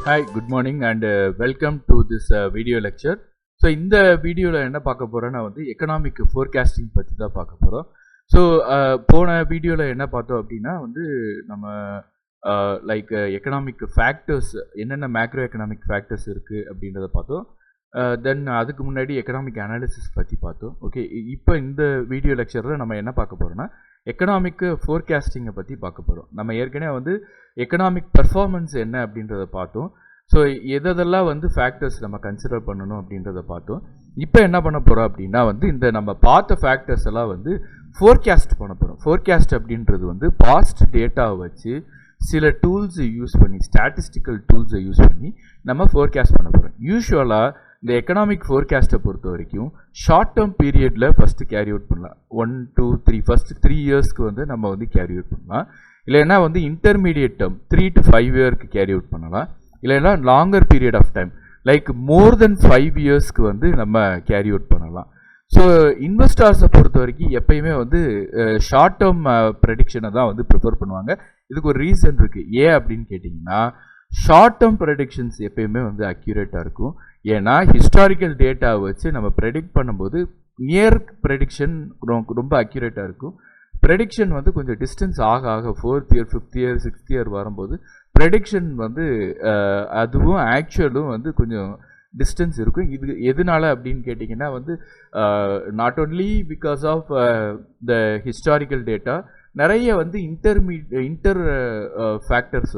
Hi, good morning and welcome to this video lecture. So இந்த வீடியோவில் என்ன பார்க்க போகிறோன்னா எக்கனாமிக் ஃபோர்காஸ்டிங் பற்றி தான் பார்க்க போகிறோம். ஸோ போன வீடியோவில் என்ன பார்த்தோம் அப்படின்னா நம்ம லைக் எக்கனாமிக் ஃபேக்டர்ஸ் என்னென்ன மேக்ரோ எக்கனாமிக் ஃபேக்டர்ஸ் இருக்குது அப்படின்றத பார்த்தோம். தென் அதுக்கு முன்னாடி எக்கனாமிக் அனாலிசிஸ் பற்றி பார்த்தோம். ஓகே, இப்போ இந்த வீடியோ லெக்சரில் நம்ம என்ன பார்க்க போகிறோன்னா எக்கனாமிக் ஃபோர்காஸ்டிங்கை பற்றி பார்க்க போகிறோம். நம்ம ஏற்கனவே எக்கனாமிக் பெர்ஃபார்மன்ஸ் என்ன அப்படின்றத பார்த்தோம். ஸோ எதெல்லாம் ஃபேக்டர்ஸ் நம்ம கன்சிடர் பண்ணணும் அப்படின்றத பார்த்தோம். இப்போ என்ன பண்ண போகிறோம் அப்படின்னா இந்த நம்ம பார்த்த ஃபேக்டர்ஸ் எல்லாம் ஃபோர்காஸ்ட் பண்ண போகிறோம். ஃபோர்காஸ்ட் அப்படின்றது பாஸ்ட் டேட்டாவை வச்சு சில டூல்ஸை யூஸ் பண்ணி, ஸ்டாட்டிஸ்டிக்கல் டூல்ஸை யூஸ் பண்ணி நம்ம ஃபோர்காஸ்ட் பண்ண போகிறோம். யூஸ்வலாக இந்த எக்கனாமிக் ஃபோர்காஸ்ட்டை பொறுத்த வரைக்கும் ஷார்ட் டேர்ம் பீரியடில் ஃபஸ்ட்டு கேரி அவுட் பண்ணலாம். 1, 2, 3 ஃபஸ்ட்டு 3 இயர்ஸ்க்கு நம்ம கேரி அவுட் பண்ணலாம். இல்லைன்னா இன்டர்மீடியட் டேர்ம் 3 to 5 இயர்க்கு கேரி அவுட் பண்ணலாம். இல்லைன்னா longer period of time like more than 5 இயர்ஸ்க்கு நம்ம கேரி அவுட் பண்ணலாம். ஸோ இன்வெஸ்டர்ஸை பொறுத்த வரைக்கும் எப்பயுமே ஷார்ட் டேர்ம் ப்ரெடிக்ஷனை தான் ப்ரிஃபர் பண்ணுவாங்க. இதுக்கு ஒரு ரீசன் இருக்குது. ஏன் அப்படின்னு கேட்டிங்கன்னா ஷார்ட் டேர்ம் ப்ரெடிக்ஷன்ஸ் எப்பயுமே அக்யூரேட்டாக இருக்கும். ஏன்னா ஹிஸ்டாரிக்கல் டேட்டாவை வச்சு நம்ம ப்ரெடிக்ட் பண்ணும்போது நியர் ப்ரெடிக்ஷன் ரொம்ப அக்யூரேட்டாக இருக்கும். ப்ரெடிக்ஷன் கொஞ்சம் டிஸ்டன்ஸ் ஆக 4th year 5th year 6th year வரும்போது ப்ரெடிக்ஷன் அதுவும் ஆக்சுவலும் கொஞ்சம் டிஸ்டன்ஸ் இருக்கும். இது எதனால அப்படின்னு கேட்டிங்கன்னா not only because of the historical data, நிறைய இன்டர் ஃபேக்டர்ஸ்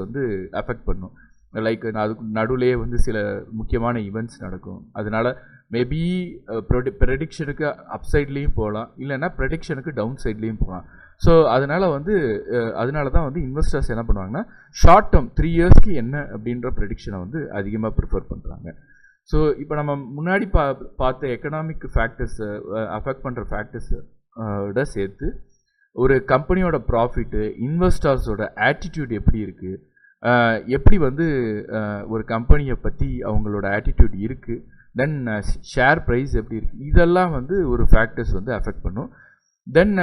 அஃபெக்ட் பண்ணும். லைக் அதுக்கு நடுவுலேயே சில முக்கியமான ஈவெண்ட்ஸ் நடக்கும். அதனால மேபி ப்ரெடிக்ஷனுக்கு அப்சைட்லேயும் போகலாம், இல்லைன்னா ப்ரெடிக்ஷனுக்கு டவுன் சைட்லேயும் போகலாம். ஸோ அதனால் அதனால தான் இன்வெஸ்டர்ஸ் என்ன பண்ணுவாங்கன்னா ஷார்ட் டேர்ம் 3 இயர்ஸ்க்கு என்ன அப்படின்ற ப்ரெடிக்ஷனை அதிகமாக ப்ரிஃபர் பண்ணுறாங்க. ஸோ இப்போ நம்ம முன்னாடி பார்த்த எக்கனாமிக் ஃபேக்டர்ஸை அஃபெக்ட் பண்ணுற ஃபேக்டர்ஸோட சேர்த்து ஒரு கம்பெனியோட ப்ராஃபிட்டு, இன்வெஸ்டர்ஸோட ஆட்டிடியூட் எப்படி இருக்குது, எப்படி ஒரு கம்பெனியை பற்றி அவங்களோட ஆட்டிடியூட் இருக்குது, தென் ஷேர் ப்ரைஸ் எப்படி இருக்குது, இதெல்லாம் ஒரு ஃபேக்டர்ஸ் அஃபெக்ட் பண்ணும். தென்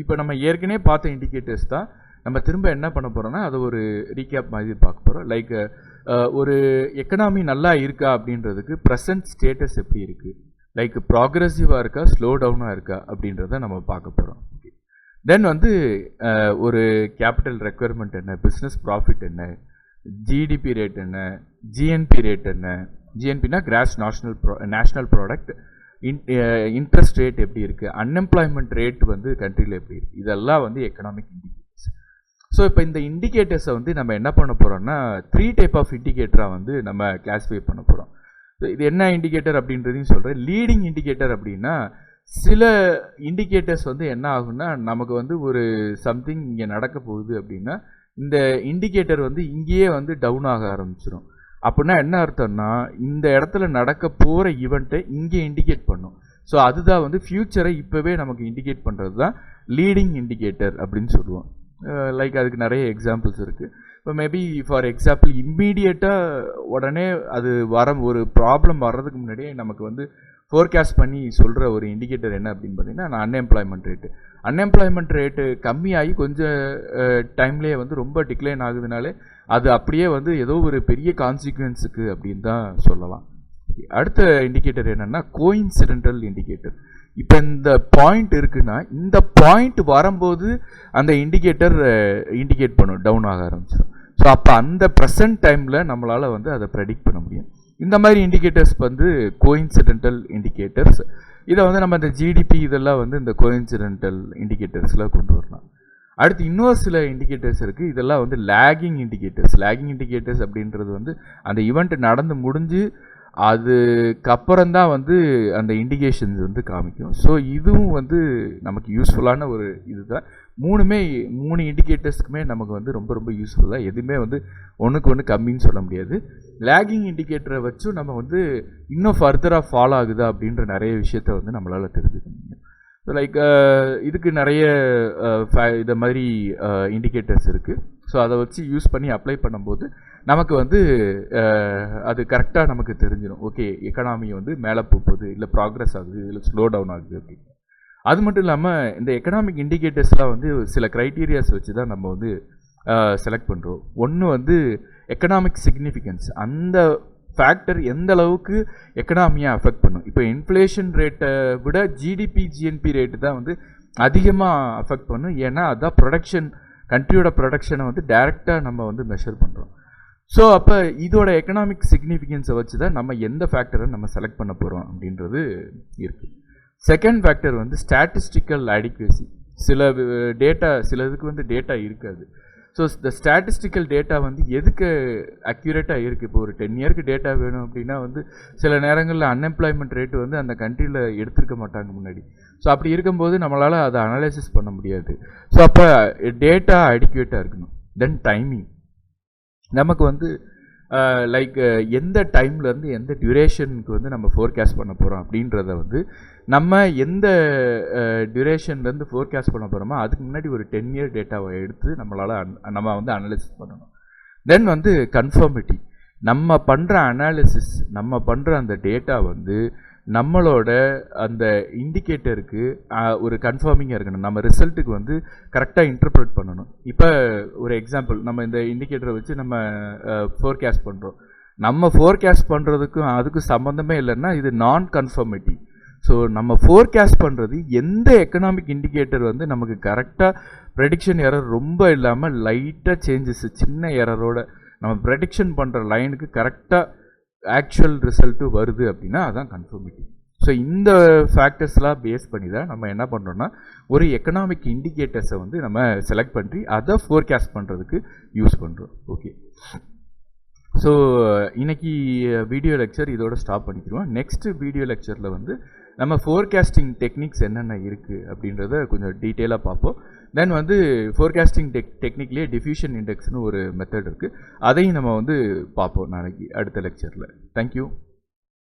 இப்போ நம்ம ஏற்கனவே பார்த்த இண்டிகேட்டர்ஸ் தான் நம்ம திரும்ப என்ன பண்ண போகிறோம்னா அதை ஒரு ரீகேப் மாதிரி பார்க்க போகிறோம். லைக் ஒரு எக்கனாமி நல்லா இருக்கா அப்படின்றதுக்கு ப்ரெசன்ட் ஸ்டேட்டஸ் எப்படி இருக்குது, லைக் ப்ராக்ரெசிவாக இருக்கா, ஸ்லோ டவுனாக இருக்கா அப்படின்றத நம்ம பார்க்க போகிறோம். ஓகே, தென் ஒரு கேபிட்டல் ரெக்குயர்மெண்ட் என்ன, பிஸ்னஸ் ப்ராஃபிட் என்ன, ஜிடிபி ரேட் என்ன, ஜிஎன்பி ரேட் என்ன, ஜிஎன்பினா gross national product, interest rate எப்படி இருக்குது, அன்எம்ப்ளாய்மெண்ட் ரேட் கண்ட்ரியில் எப்படி இருக்குது, இதெல்லாம் எக்கனாமிக் இண்டிகேட்டர்ஸ். ஸோ இப்போ இந்த இண்டிகேட்டர்ஸை நம்ம என்ன பண்ண போகிறோம்னா 3 டைப் ஆஃப் இண்டிகேட்டராக நம்ம கிளாஸிஃபை பண்ண போகிறோம். இது என்ன இண்டிகேட்டர் அப்படின்றதையும் சொல்கிறேன். லீடிங் இண்டிகேட்டர் அப்படின்னா சில இண்டிகேட்டர்ஸ் என்ன ஆகும்னா நமக்கு ஒரு சம்திங் இங்கே நடக்க போகுது அப்படின்னா இந்த இண்டிகேட்டர் இங்கேயே டவுன் ஆக ஆரம்பிச்சிடும். அப்படின்னா என்ன அர்த்தம்னா இந்த இடத்துல நடக்க போகிற ஈவெண்ட்டை இங்கே இண்டிகேட் பண்ணும். ஸோ அதுதான் ஃப்யூச்சரை இப்போவே நமக்கு இண்டிகேட் பண்ணுறது தான் லீடிங் இண்டிகேட்டர் அப்படின்னு சொல்லுவோம். லைக் அதுக்கு நிறைய எக்ஸாம்பிள்ஸ் இருக்குது. இப்போ மேபி ஃபார் எக்ஸாம்பிள் இம்மீடியட்டாக உடனே அது ஒரு ப்ராப்ளம் வர்றதுக்கு முன்னாடியே நமக்கு ஃபோர்காஸ்ட் பண்ணி சொல்கிற ஒரு இண்டிகேட்டர் என்ன அப்படின்னு பார்த்தீங்கன்னா அன்எம்ப்ளாய்மெண்ட் ரேட்டு கம்மியாகி கொஞ்சம் டைம்லேயே ரொம்ப டிக்ளைன் ஆகுதுனாலே அது அப்படியே ஏதோ ஒரு பெரிய கான்சிக்வன்ஸுக்கு அப்படின்னு தான் சொல்லலாம். அடுத்த இண்டிகேட்டர் என்னென்னா கோஇன்சிடென்டல் இண்டிகேட்டர். இப்போ இந்த பாயிண்ட் இருக்குன்னா இந்த பாயிண்ட் வரும்போது அந்த இண்டிகேட்டர் இண்டிகேட் பண்ணும், டவுன் ஆக ஆரம்பிச்சிடும். ஸோ அப்போ அந்த ப்ரெசன்ட் டைமில் நம்மளால் அதை ப்ரெடிக்ட் பண்ண முடியும். இந்த மாதிரி இண்டிகேட்டர்ஸ் கோஇன்சிடென்டல் இண்டிகேட்டர்ஸ். இதை நம்ம இந்த ஜிடிபி இதெல்லாம் இந்த கோஇன்சிடென்டல் இண்டிகேட்டர்ஸில் கொண்டு வரலாம். அடுத்து இன்னொரு சில இண்டிகேட்டர்ஸ் இருக்குது. இதெல்லாம் லேகிங் இண்டிகேட்டர்ஸ் அப்படின்றது அந்த ஈவெண்ட் நடந்து முடிஞ்சு அதுக்கப்புறம் தான் அந்த இண்டிகேஷன்ஸ் காமிக்கும். ஸோ இதுவும் நமக்கு யூஸ்ஃபுல்லான ஒரு இதுதான். 3 இண்டிகேட்டர்ஸ்க்குமே நமக்கு ரொம்ப ரொம்ப யூஸ்ஃபுல்லாக, எதுவுமே ஒன்றுக்கு ஒன்று கம்மின்னு சொல்ல முடியாது. லேகிங் இண்டிகேட்டரை வச்சும் நம்ம இன்னும் ஃபர்தராக ஃபாலோ ஆகுதா அப்படின்ற நிறைய விஷயத்த நம்மளால் தெரிஞ்சுக்க முடியும். லைக் இதுக்கு நிறைய இதை மாதிரி இண்டிகேட்டர்ஸ் இருக்குது. ஸோ அதை வச்சு யூஸ் பண்ணி அப்ளை பண்ணும்போது நமக்கு அது கரெக்டாக நமக்கு தெரிஞ்சிடும். ஓகே, எக்கனாமி மேலே போகுது, இல்லை ப்ராக்ரஸ் ஆகுது, இல்லை ஸ்லோ டவுன் ஆகுது அப்படின்னு. அது மட்டும் இல்லாமல் இந்த எக்கனாமிக் இண்டிகேட்டர்ஸ்லாம் சில க்ரைட்டீரியாஸ் வச்சு தான் நம்ம செலக்ட் பண்ணுறோம். ஒன்று வந்து எக்கனாமிக் சிக்னிஃபிகன்ஸ், அந்த ஃபேக்டர் எந்த அளவுக்கு எக்கனாமியை அஃபெக்ட் பண்ணும். இப்போ இன்ஃப்ளேஷன் ரேட்டை விட ஜிடிபி ஜிஎன்பி ரேட்டு தான் வந்து அதிகமாக அஃபெக்ட் பண்ணும். ஏன்னா அதுதான் ப்ரொடக்ஷன், கண்ட்ரியோட ப்ரொடக்ஷனை வந்து டைரெக்டாக நம்ம வந்து மெஷர் பண்ணுறோம். ஸோ அப்போ இதோட எக்கனாமிக் சிக்னிஃபிகன்ஸை வச்சு தான் நம்ம எந்த ஃபேக்டரை நம்ம செலக்ட் பண்ண போகிறோம் அப்படின்றது இருக்குது. செகண்ட் ஃபேக்டர் வந்து ஸ்டாட்டிஸ்டிக்கல் அடிக்வசி. சில இதுக்கு வந்து டேட்டா இருக்காது. ஸோ இந்த ஸ்டாட்டிஸ்டிக்கல் டேட்டா வந்து எதுக்கு அக்யூரேட்டாக இருக்குது. இப்போ ஒரு 10 இயருக்கு டேட்டா வேணும் அப்படின்னா வந்து சில நேரங்களில் அன்எம்ப்ளாய்மெண்ட் ரேட்டு வந்து அந்த கண்ட்ரியில் எடுத்துருக்க மாட்டாங்க முன்னாடி. ஸோ அப்படி இருக்கும்போது நம்மளால் அதை அனலைசிஸ் பண்ண முடியாது. ஸோ அப்போ டேட்டா அடிக்யூட்டாக இருக்கணும். தென் டைமிங், நமக்கு வந்து லைக் எந்த டைம்லேருந்து எந்த டியூரேஷனுக்கு வந்து நம்ம ஃபோர்காஸ்ட் பண்ண போகிறோம் அப்படின்றத வந்து நம்ம எந்த டியூரேஷன்லேருந்து ஃபோர்காஸ்ட் பண்ண போகிறோமோ அதுக்கு முன்னாடி ஒரு 10 இயர் டேட்டாவை எடுத்து நம்ம வந்து அனலைசிஸ் பண்ணணும். தென் வந்து கன்ஃபர்மிட்டி, நம்ம பண்ணுற அனாலிசிஸ், நம்ம பண்ணுற அந்த டேட்டா வந்து நம்மளோட அந்த இண்டிகேட்டருக்கு ஒரு கன்ஃபார்மிங்காக இருக்கணும். நம்ம ரிசல்ட்டுக்கு வந்து கரெக்டாக இன்டர்பிரட் பண்ணணும். இப்போ ஒரு எக்ஸாம்பிள், நம்ம இந்த இண்டிகேட்டரை வச்சு நம்ம ஃபோர்காஸ்ட் பண்ணுறோம். நம்ம ஃபோர்காஸ்ட் பண்ணுறதுக்கும் அதுக்கும் சம்மந்தமே இல்லைன்னா இது நான் கன்ஃபர்மிட்டி. ஸோ நம்ம ஃபோர்காஸ்ட் பண்ணுறது எந்த எக்கனாமிக் இண்டிகேட்டர் வந்து நமக்கு கரெக்டாக ப்ரெடிக்ஷன் எரர் ரொம்ப இல்லாமல் லைட்டாக சேஞ்சஸ், சின்ன எரரோட நம்ம ப்ரெடிக்ஷன் பண்ணுற லைனுக்கு கரெக்டாக ஆக்சுவல் ரிசல்ட்டு வருது அப்படின்னா அதுதான் கன்ஃபர்மிட்டி. ஸோ இந்த ஃபேக்டர்ஸ்லாம் பேஸ் பண்ணி தான் நம்ம என்ன பண்ணுறோன்னா ஒரு எக்கனாமிக் இண்டிகேட்டர்ஸை வந்து நம்ம செலக்ட் பண்ணி அதை ஃபோர்காஸ்ட் பண்ணுறதுக்கு யூஸ் பண்ணுறோம். ஓகே, ஸோ இன்னைக்கு வீடியோ லெக்சர் இதோட ஸ்டாப் பண்ணிக்கிறோம். நெக்ஸ்ட் வீடியோ லெக்சரில் வந்து நம்ம ஃபோர்காஸ்டிங் டெக்னிக்ஸ் என்னென்ன இருக்குது அப்படின்றத கொஞ்சம் டீட்டெயிலாக பார்ப்போம். தென் வந்து ஃபோர்காஸ்டிங் டெக்னிக்லேயே டிஃப்யூஷன் இண்டெக்ஸ்னு ஒரு மெத்தட் இருக்குது, அதையும் நம்ம வந்து பார்ப்போம் நாளைக்கு அடுத்த லெக்சரில். தேங்க்யூ.